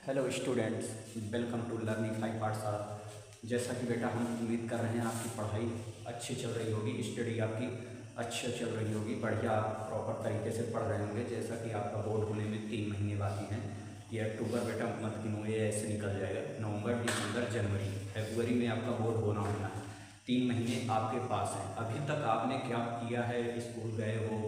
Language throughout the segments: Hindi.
Hello students, welcome to learning high Pathshala. जैसा कि बेटा हम उम्मीद कर रहे हैं आपकी पढ़ाई अच्छी चल रही होगी, स्टडी आपकी अच्छी चल रही होगी, बढ़िया आप प्रॉपर तरीके से पढ़ रहे होंगे। जैसा कि आपका बोर्ड होने में 3 महीने बाकी हैं। ये अक्टूबर बेटा मत गिनो, ये ऐसे निकल जाएगा। नवंबर, दिसंबर, जनवरी, फरवरी में आपका बोर्ड होना है। 3 महीने आपके पास हैं। अभी तक आपने क्या किया है? स्कूल गए हो,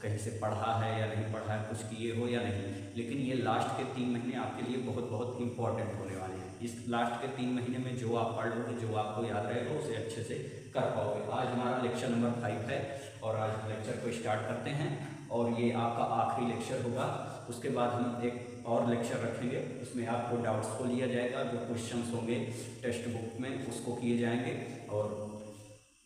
कहीं से पढ़ा है या नहीं पढ़ा है, कुछ किए हो या नहीं। लेकिन ये लास्ट के 3 महीने आपके लिए बहुत बहुत इंपॉर्टेंट होने वाले हैं। इस लास्ट के 3 महीने में जो आप पढ़ लोगे, जो आपको याद रहेगा, उसे अच्छे से कर पाओगे। आज हमारा लेक्चर नंबर 5 है और आज हम लेक्चर को स्टार्ट करते हैं और ये आपका आखिरी लेक्चर होगा। उसके बाद हम एक और लेक्चर रखेंगे, उसमें आपको डाउट्स को लिया जाएगा, जो क्वेश्चंस होंगे टेक्स्ट बुक में उसको किए जाएंगे और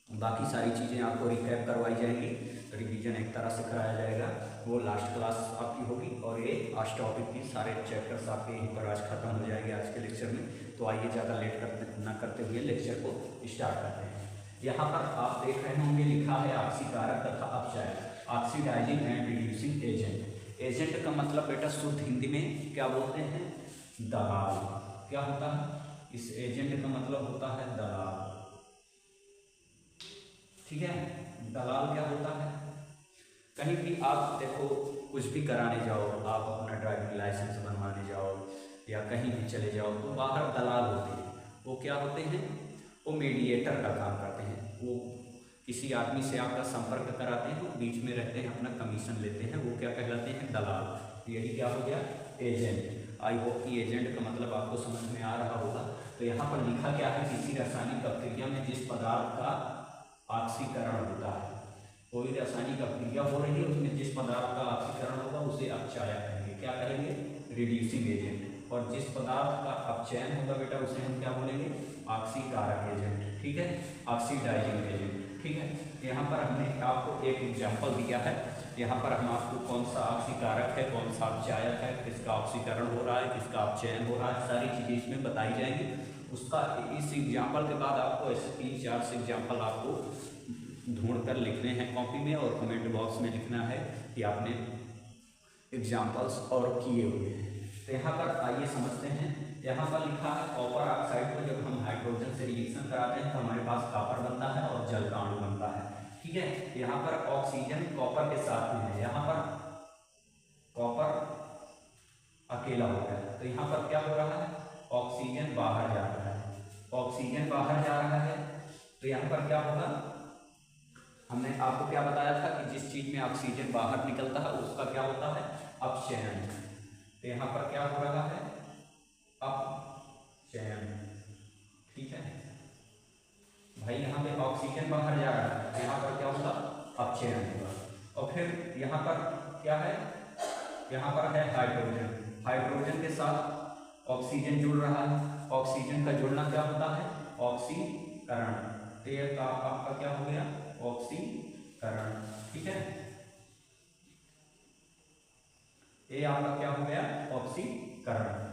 बाकी सारी चीज़ें आपको रिकैप करवाई जाएंगी। रिवीजन एक तरह से कराया जाएगा। वो लास्ट क्लास आपकी होगी और ये आज टॉपिक की सारे चैप्टर्स आपके यहीं पर आज खत्म हो जाएंगे आज के लेक्चर में। तो आइए ज़्यादा लेट ना करते हुए लेक्चर को स्टार्ट करते हैं। यहाँ पर आप देख रहे होंगे लिखा है ऑक्सीकारक तथा अपचायक, oxidising and reducing agent. Agent का मतलब बेटा शुद्ध हिंदी में क्या बोलते हैं? दलाल। क्या होता है? इस एजेंट का मतलब होता है दलाल। ठीक है, दलाल क्या होता है? कहीं भी आप देखो, कुछ भी कराने जाओ, आप अपना ड्राइविंग लाइसेंस बनवाने जाओ या कहीं भी चले जाओ, तो बाहर दलाल होते हैं। वो क्या होते हैं? वो मीडिएटर का काम करते हैं। वो किसी आदमी से आपका संपर्क कराते हैं, बीच में रहते हैं, अपना कमीशन लेते हैं। वो क्या कहलाते हैं? दलाल। यही क्या हो गया? एजेंट। आई होप कि एजेंट का मतलब आपको समझ में आ रहा होगा। तो यहाँ पर लिखा क्या है? किसी रासायनिक प्रक्रिया में जिस पदार्थ का ऑक्सीकरण होता है, कोई रासायनिक प्रक्रिया हो रही है, उसमें जिस पदार्थ का ऑक्सीकरण होगा उसे अपचायक कहेंगे। क्या कहेंगे? Reducing agent. और जिस पदार्थ का अपचयन होगा बेटा, उसे हम क्या बोलेंगे? ऑक्सीकारक एजेंट। ठीक है, ऑक्सीडाइजिंग एजेंट। ठीक है, यहाँ पर हमने आपको एक एग्जाम्पल दिया है। यहाँ पर हम आपको कौन सा ऑक्सीकारक है, कौन सा अपचायक है, किसका ऑक्सीकरण हो रहा है, किसका अपचयन हो रहा है, सारी चीज़ें इसमें बताई जाएंगी। उसका इस एग्जाम्पल के बाद आपको ऐसे 3-4 से एग्जाम्पल आपको ढूंढ कर लिखने हैं कॉपी में और कमेंट बॉक्स में लिखना है कि आपने एग्जाम्पल्स और किए हुए हैं। तो यहाँ पर आइए समझते हैं। यहाँ पर लिखा है कॉपर ऑक्साइड को जब हम हाइड्रोजन से रिएक्शन कराते हैं तो हमारे पास कॉपर बनता है और जल का अणु बनता है। ठीक है, यहाँ पर ऑक्सीजन कॉपर के साथ में है, यहाँ पर कॉपर अकेला हो गया। तो यहाँ पर क्या हो रहा है? ऑक्सीजन बाहर जा रहा है। ऑक्सीजन बाहर जा रहा है तो यहाँ पर क्या होगा? हमने आपको क्या बताया था कि जिस चीज में ऑक्सीजन बाहर निकलता है उसका क्या होता है? अपचयन। तो यहाँ पर क्या हो रहा है? अपचयन। ठीक है भाई, यहाँ पे ऑक्सीजन बाहर जा रहा है, यहाँ पर क्या होगा? अपचयन होगा। और फिर यहाँ पर क्या है? यहाँ पर है हाइड्रोजन। हाइड्रोजन के साथ ऑक्सीजन जुड़ रहा है। ऑक्सीजन का जुड़ना क्या होता है? ऑक्सीकरण। तो ये आपका क्या हो गया? ऑक्सीकरण। ठीक है, ये आपका क्या हो गया? ऑक्सीकरण।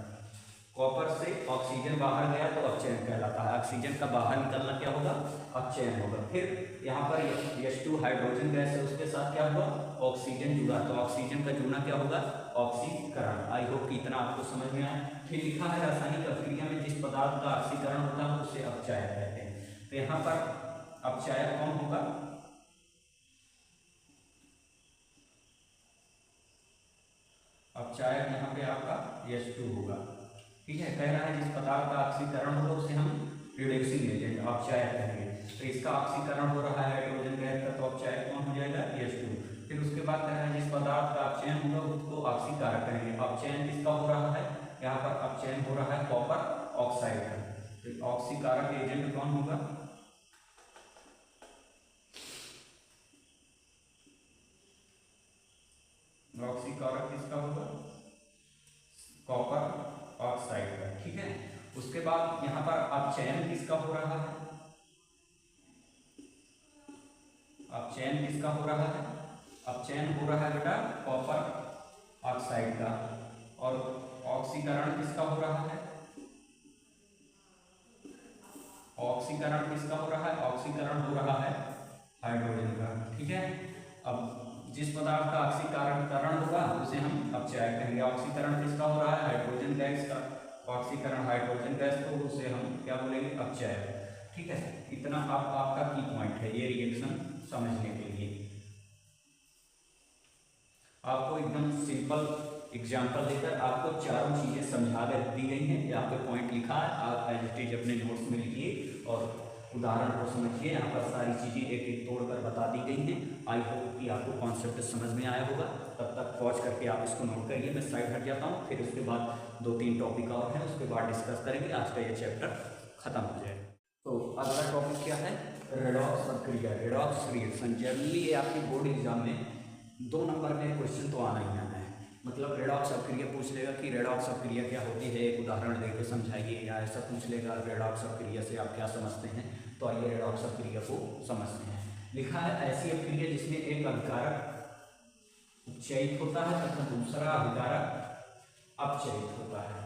कॉपर से ऑक्सीजन बाहर गया तो अपचयन कहलाता है। ऑक्सीजन का बाहर निकलना क्या होगा? अपचयन होगा। फिर यहाँ पर H2 हाइड्रोजन गैस है, उसके साथ क्या हुआ? ऑक्सीजन जुड़ा, तो ऑक्सीजन का जुड़ना क्या होगा? ऑक्सीकरण। आई होप कि इतना आपको समझ में आया। फिर लिखा है रासायनिक प्रक्रिया में जिस पदार्थ का ऑक्सीकरण होता है उसे अपचायक कहते हैं। तो यहाँ पर अपचायक कौन होगा? अपचायक यहाँ पे आपका H2 होगा। ठीक है, कह रहा है जिस पदार्थ का ऑक्सीकरण होगा उसे हम रिड्यूसिंग एजेंट अपचायक कहेंगे। तो इसका ऑक्सीकरण हो रहा है हाइड्रोजन गैस का, तो अपचायक कौन हो जाएगा? H2। फिर उसके बाद कह रहा है जिस पदार्थ का अपचयन होगा उसको ऑक्सीकारक कहेंगे। अपचयन किसका हो रहा है? यहाँ पर अपचयन हो रहा है कॉपर ऑक्साइड का। तो ऑक्सीकारक एजेंट कौन होगा? ऑक्सीकारक किसका होगा? कॉपर ऑक्साइड का। ठीक है, उसके बाद यहाँ पर अपचयन किसका हो रहा है? अपचयन किसका हो रहा है? अपचयन हो रहा है बेटा कॉपर ऑक्साइड का। और ऑक्सीकरण किसका हो रहा है? ऑक्सीकरण किसका हो रहा है? ऑक्सीकरण हो रहा है हाइड्रोजन का। ठीक है, अब जिस पदार्थ का ऑक्सीकरण होगा उसे हम अपचायक कहेंगे। ऑक्सीकरण किसका हो रहा है? हाइड्रोजन गैस का। ऑक्सीकरण हाइड्रोजन गैस, तो उसे हम क्या बोलेंगे, अपचयन। ठीक है, इतना आपका की पॉइंट है ये रिएक्शन समझने के लिए। आपको एकदम सिंपल एग्जाम्पल देकर आपको चारों चीजें समझा दी गई हैं। यहाँ पे पॉइंट लिखा है, आप एज इट इज अपने नोट्स में लिखिए और उदाहरण को समझिए। यहाँ पर सारी चीजें एक एक तोड़कर बता दी गई हैं। आई होप कि आपको कॉन्सेप्ट समझ में आया होगा। तब तक पॉज करके आप इसको नोट करिए। मैं साइड हट जाता हूँ, फिर उसके बाद 2-3 टॉपिक और हैं, उसके बाद डिस्कस करेंगे। आज का ये चैप्टर खत्म हो जाएगा। तो अगला टॉपिक क्या है, रेडॉक्स प्रक्रिया, रेडॉक्स रिएक्शन। जनरली ये आपकी बोर्ड एग्जाम में 2 नंबर में क्वेश्चन तो आना ही आना है। मतलब रेडॉक्स अपक्रिया पूछ लेगा कि रेडॉक्स अपक्रिया क्या होती है, एक उदाहरण देकर समझाइए, या ऐसा पूछ लेगा रेडॉक्स अपक्रिया से आप क्या समझते हैं। तो आइए रेडॉक्स अपक्रिया को समझते हैं। लिखा है ऐसी अपक्रिया जिसमें एक अभिकारक उपचयित होता है तथा दूसरा अभिकारक अपचयित होता है,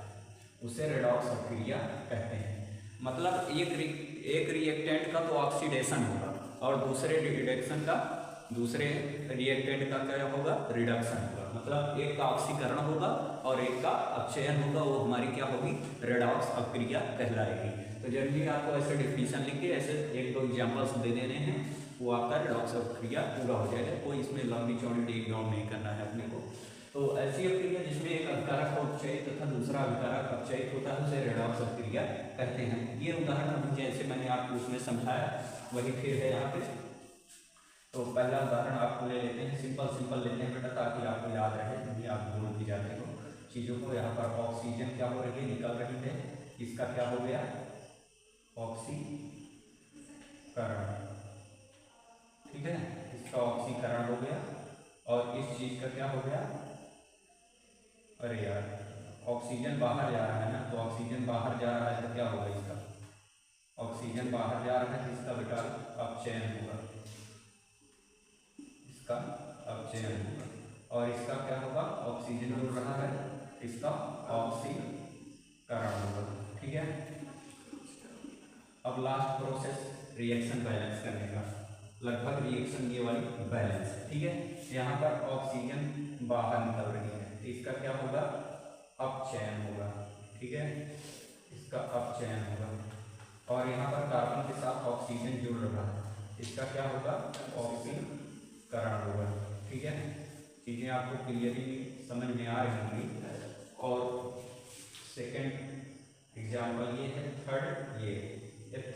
उसे रेडॉक्स अपक्रिया कहते हैं। मतलब एक रिएक्टेंट का तो ऑक्सीडेशन होगा और दूसरे रिएक्टेंट का क्या होगा, रिडक्शन होगा। मतलब एक का ऑक्सीकरण होगा और एक का अपचयन होगा, वो हमारी क्या होगी, रेडॉक्स अपक्रिया कहलाएगी। तो जनरली आपको ऐसे डिफिनीशन लिख के ऐसे 1-2 एग्जाम्पल्स दे देने हैं, वो आपका रेडॉक्स अपक्रिया पूरा हो जाएगा। कोई इसमें लंबी चौड़ी डीप डाउन नहीं करना है अपने को। तो ऐसी अपक्रिया जिसमें एक अभिकारक उपचयित तथा दूसरा अभिकारक अपचयित होता है, उसे रेडॉक्स अपक्रिया कहते हैं। ये उदाहरण जैसे मैंने आपको उसमें समझाया वही फिर है यहाँ पे। तो पहला उदाहरण आपको ले लेते हैं, सिंपल लेते हैं बेटा, ताकि आपको याद रहे, क्योंकि आप भूल भी जाते हो चीज़ों को। यहाँ पर ऑक्सीजन क्या हो रही है, निकल रही है, इसका क्या हो गया, ऑक्सीकरण। ठीक है, इसका ऑक्सीकरण हो गया और इस चीज का क्या हो गया, अरे यार ऑक्सीजन बाहर जा रहा है ना, तो ऑक्सीजन बाहर जा रहा है तो क्या होगा, इसका ऑक्सीजन बाहर जा रहा है, इसका बेटा अपचयन होगा, इसका अपचयन होगा। और इसका क्या होगा, ऑक्सीजन जुड़ रहा है, इसका ऑक्सीकरण होगा। ठीक है, अब लास्ट प्रोसेस रिएक्शन बैलेंस करने का, लगभग रिएक्शन ये वाली बैलेंस है। ठीक है, यहाँ पर ऑक्सीजन बाहर निकल रही है, तो इसका क्या होगा, अपचयन होगा। ठीक है, इसका अपचयन होगा। और यहाँ पर कार्बन के साथ ऑक्सीजन जुड़ रहा है, इसका क्या होगा, ऑक्सीकरण होगा। ठीक है, चीज़ें आपको क्लियरली समझ में आ रही होंगी। और सेकंड एग्जाम्पल ये है, थर्ड ये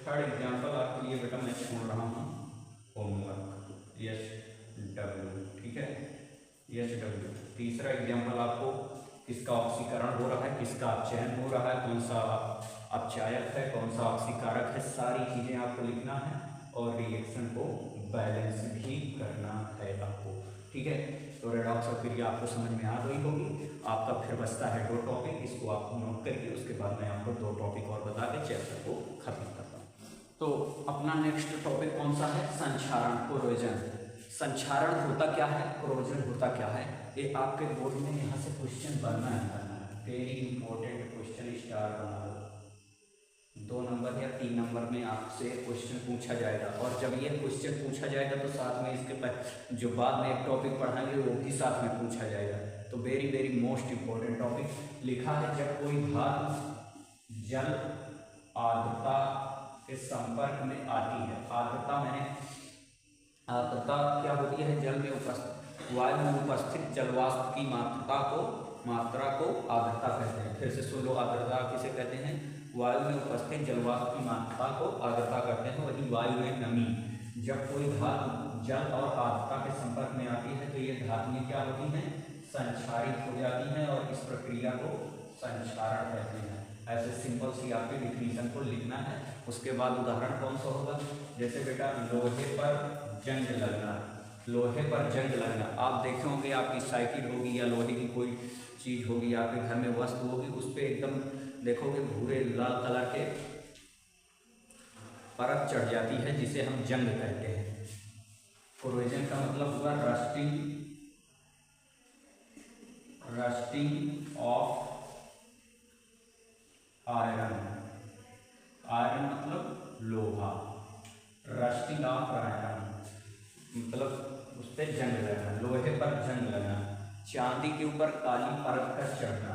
थर्ड एग्जाम्पल आपके लिए बेटा मैं छोड़ रहा हूँ होमवर्क, SW। ठीक है, SW। तीसरा एग्जाम्पल आपको किसका ऑक्सीकरण हो रहा है, किसका अपचयन हो रहा है, कौन सा अपचायक है, कौन सा ऑक्सीकारक है, सारी चीज़ें आपको लिखना है और रिएक्शन को बैलेंस भी करना है आपको। ठीक है, तो रेडॉक्स अपक्रिया आपको समझ में आ गई होगी। आपका फिर बचता है 2 टॉपिक, इसको आप नोट करके उसके बाद मैं आपको 2 टॉपिक और बता के चैप्टर को खत्म करता हूँ। तो अपना नेक्स्ट टॉपिक कौन सा है, संक्षारण, कोरोजन। संक्षारण होता क्या है, कोरोजन होता क्या है, ये आपके बोर्ड में यहाँ से क्वेश्चन बनना है। वेरी इंपॉर्टेंट क्वेश्चन स्टार बना लो, 2 नंबर या 3 नंबर में आपसे क्वेश्चन पूछा जाएगा। और जब ये क्वेश्चन पूछा जाएगा तो साथ में इसके जो बाद में एक टॉपिक पढ़ाएंगे वो भी साथ में पूछा जाएगा। तो वेरी मोस्ट इम्पोर्टेंट टॉपिक लिखा है, जब कोई धातु जल आर्द्रता के संपर्क में आती है, आर्द्रता क्या होती है, जल में उपस्थित वायु में उपस्थित जलवाष्प की मात्रा को आर्द्रता कहते हैं। फिर से सुन लो, आर्द्रता किसे कहते हैं, वायु में उपस्थित जलवाष्प की मात्रा को आर्द्रता कहते हैं। वही वायु में नमी, जब कोई धातु जल और आर्द्रता के संपर्क में आती है तो ये धातुएं क्या होती हैं, संक्षारित हो जाती हैं और इस प्रक्रिया को संक्षारण कहते हैं। ऐसे सिंपल सी आपके डिफिनीशन को लिखना है। उसके बाद उदाहरण कौन सा होगा, जैसे बेटा लोहे पर जंग लगना, लोहे पर जंग लगना। आप देखे होंगे आपकी साइकिल होगी या लोहे की कोई चीज़ होगी, आपके घर में वस्तु होगी, उस पर एकदम देखोगे भूरे लाल कलर के परत चढ़ जाती है, जिसे हम जंग कहते हैं। कोरोजन का मतलब हुआ रस्टिंग ऑफ आयरन, आयरन मतलब लोहा, रस्टिंग ऑफ आयरन मतलब उस पर जंग लगना, लोहे पर जंग लगना। चांदी के ऊपर काली परत का चढ़ना,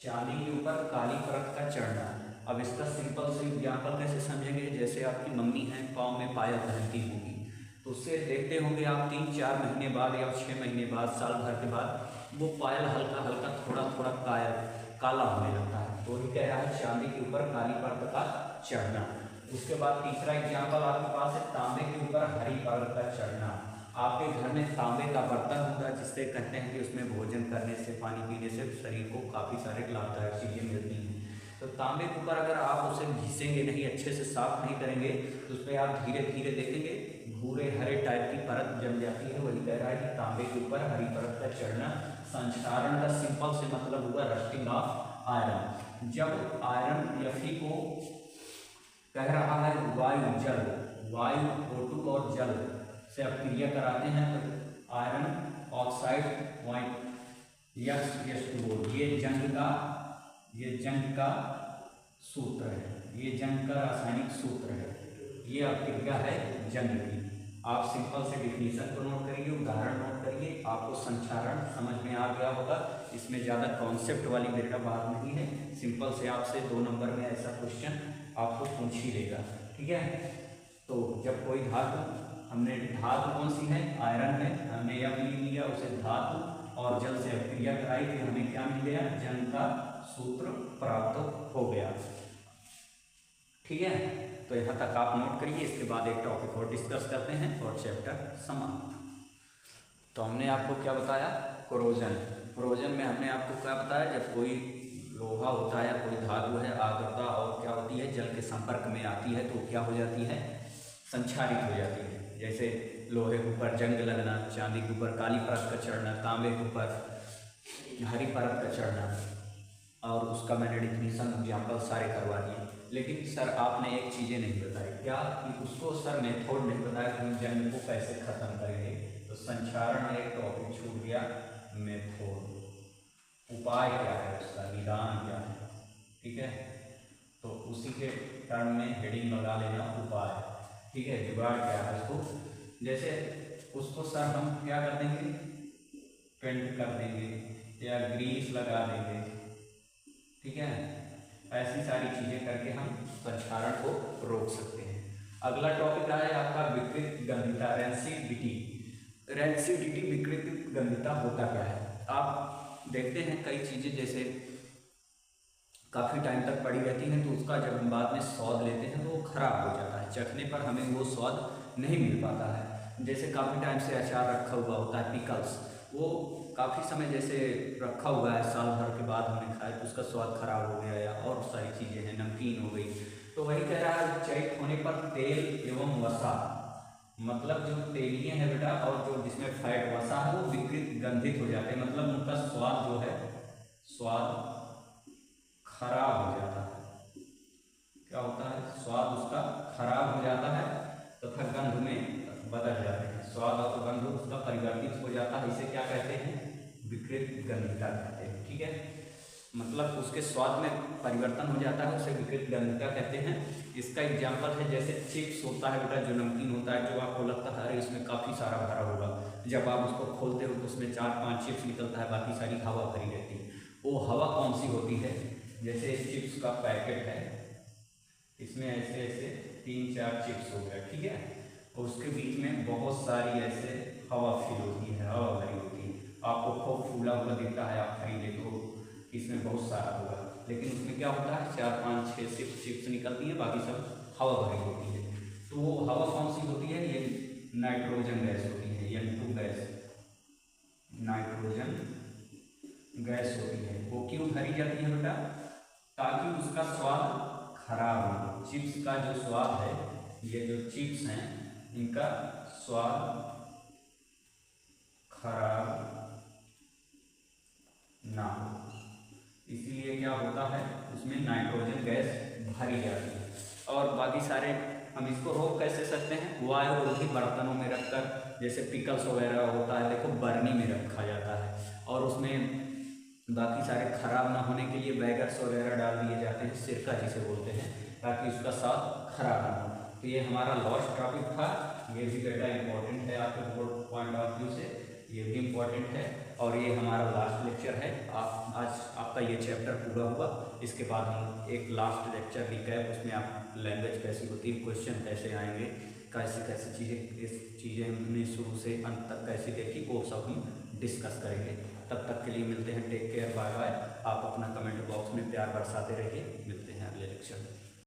चांदी के ऊपर काली परत का चढ़ना। अब इसका सिंपल से एग्जाम्पल कैसे समझेंगे, जैसे आपकी मम्मी हैं पाँव में पायल पहनती होंगी, तो उससे देखते होंगे आप 3-4 महीने बाद या 6 महीने बाद, साल भर के बाद वो पायल हल्का हल्का थोड़ा थोड़ा काला होने लगता है। तो ये कह रहा है चांदी के ऊपर काली परत का चढ़ना। उसके बाद तीसरा एग्जाम्पल आपके पास है तांबे के ऊपर हरी परत का चढ़ना। आपके घर में तांबे का बर्तन होगा, जिससे कहते हैं कि उसमें भोजन करने से, पानी पीने से शरीर को काफ़ी सारे लाभदायक चीज़ें मिलती हैं। तो तांबे के ऊपर अगर आप उसे घिसेंगे नहीं, अच्छे से साफ नहीं करेंगे, तो उस पर आप धीरे धीरे देखेंगे भूरे हरे टाइप की परत जम जाती है। वही कह रहा है कि तांबे के ऊपर हरी परत का चढ़ना। संचारण का सिंपल से मतलब हुआ रस्टिंग ऑफ आयरन। जब आयरन Fe को कह रहा है वायु जल, वायु O2 और जल से आप क्रिया कराते हैं तो आयरन ऑक्साइड X2O, ये जंग का सूत्र है, ये जंग का रासायनिक सूत्र है, ये अभिक्रिया है जंग की। आप सिंपल से डिफिनीशन को नोट करिए, उदाहरण नोट करिए, आपको संचारण समझ में आ गया होगा। इसमें ज़्यादा कॉन्सेप्ट वाली मेरा बात नहीं है, सिंपल से आपसे 2 नंबर में ऐसा क्वेश्चन आपको पूछ ही लेगा, ठीक है। तो जब कोई धातु, हमने धातु कौन सी है, आयरन है, हमने यह मिल लिया, उसे धातु और जल से अभिक्रिया कराई थी, हमें क्या मिल गया, जंग का सूत्र प्राप्त हो गया, ठीक है। तो यहाँ तक आप नोट करिए, इसके बाद एक टॉपिक और डिस्कस करते हैं और चैप्टर समाप्त। तो हमने आपको क्या बताया, कोरोजन। कोरोजन में हमने आपको क्या बताया, जब कोई लोहा होता है या कोई धातु है, आर्द्रता और क्या होती है, जल के संपर्क में आती है तो क्या हो जाती है, संक्षारित हो जाती है। जैसे लोहे के ऊपर जंग लगना, चांदी के ऊपर काली परत का चढ़ना, तांबे के ऊपर हरी परत का चढ़ना, और उसका मैंने डिफिनीशन एग्जाम्पल सारे करवा दिए। लेकिन सर आपने एक चीज़ें नहीं बताई, क्या कि उसको सर मेथड नहीं बताया कि हम जंग को कैसे खत्म करेंगे। तो संचारण में एक टॉपिक छूट गया, मेथड, उपाय क्या है उसका, निदान क्या है, ठीक है। तो उसी के टर्म में हेडिंग लगा लेना उपाय, ठीक है। जुगाड़ क्या है उसको, जैसे उसको सर हम क्या कर देंगे, पेंट कर देंगे या ग्रीस लगा देंगे, ठीक है। ऐसी सारी चीज़ें करके हम संचारण को रोक सकते हैं। अगला टॉपिक आया आपका विकृत गंधिता, रेंसिडिटी। रेंसिडिटी, विकृत गंधिता होता क्या है, आप देखते हैं कई चीज़ें जैसे काफ़ी टाइम तक पड़ी रहती हैं, तो उसका जब हम बाद में स्वाद लेते हैं तो वो खराब हो जाता है, चखने पर हमें वो स्वाद नहीं मिल पाता है। जैसे काफ़ी टाइम से अचार रखा हुआ होता है, पिकल्स, वो काफ़ी समय जैसे रखा हुआ है, साल भर के बाद हमने खाया तो उसका स्वाद खराब हो गया, या और सारी चीज़ें हैं, नमकीन हो गई। तो वही कह रहा है चयित होने पर तेल एवं वसा, मतलब जो तेलीय है बेटा और जो जिसमें फैट वसा है वो विकृत गंधित हो जाते हैं, मतलब उनका स्वाद जो है, स्वाद खराब हो जाता है। क्या होता है, स्वाद उसका खराब हो जाता है तथा गंध में बदल जाते हैं, स्वाद और गंध उसका परिवर्तित हो जाता है। इसे क्या कहते हैं, विकृत गंधिता कहते हैं, ठीक है। मतलब उसके स्वाद में परिवर्तन हो जाता है, उसे विकृत गंधिता कहते हैं। इसका एग्जाम्पल है जैसे चिप्स होता है बेटा, जो नमकीन होता है, जो आपको लगता है अरे इसमें काफ़ी सारा भरा होगा, जब आप उसको खोलते हो तो उसमें 4-5 चिप्स निकलता है, बाकी सारी हवा भरी रहती है। वो हवा कौन सी होती है, जैसे चिप्स का पैकेट है, इसमें ऐसे ऐसे 3-4 चिप्स हो गया, ठीक है, और उसके बीच में बहुत सारी ऐसे हवा फिल होती है, हवा भरी होती है, आपको खूब फूला हुआ दिखता है, आप खरीदे तो इसमें बहुत सारा होगा, लेकिन उसमें क्या होता है 4-5-6 चिप्स निकलती हैं, बाकी सब हवा भरी होती है। तो वो हवा कौन सी होती है, ये नाइट्रोजन गैस होती है, N2 गैस, नाइट्रोजन गैस होती है। वो क्यों भरी जाती है बेटा, ताकि उसका स्वाद खराब हो। चिप्स का जो स्वाद है, ये जो चिप्स हैं इनका स्वाद खराब ना हो, इसीलिए क्या होता है उसमें नाइट्रोजन गैस भरी जाती है। और बाकी सारे हम इसको रोक कैसे सकते हैं, वायुरोधी बर्तनों में रखकर, जैसे पिकल्स वगैरह होता है देखो बर्नी में रखा जाता है, और उसमें बाकी सारे खराब ना होने के लिए बैगर्स वगैरह डाल दिए जाते हैं, सिरका जिसे बोलते हैं, ताकि उसका स्वाद खराब ना हो। तो ये हमारा लॉस्ट टॉपिक था, ये भी बेटा इम्पोर्टेंट है आपके बोर्ड पॉइंट ऑफ व्यू से, ये भी इम्पोर्टेंट है। और ये हमारा लास्ट लेक्चर है। आज आपका ये चैप्टर पूरा हुआ। इसके बाद हम एक लास्ट लेक्चर रिकैप, उसमें आप लैंग्वेज कैसी होती है, क्वेश्चन कैसे आएंगे, कैसे कैसे चीज़ें, इस चीज़ें हमने शुरू से अंत तक कैसे देखी, वो सब हम डिस्कस करेंगे। तब तक के लिए मिलते हैं। Take care, bye bye. आप अपना कमेंट बॉक्स में प्यार बरसाते रहिए। मिलते हैं अगले लेक्चर में।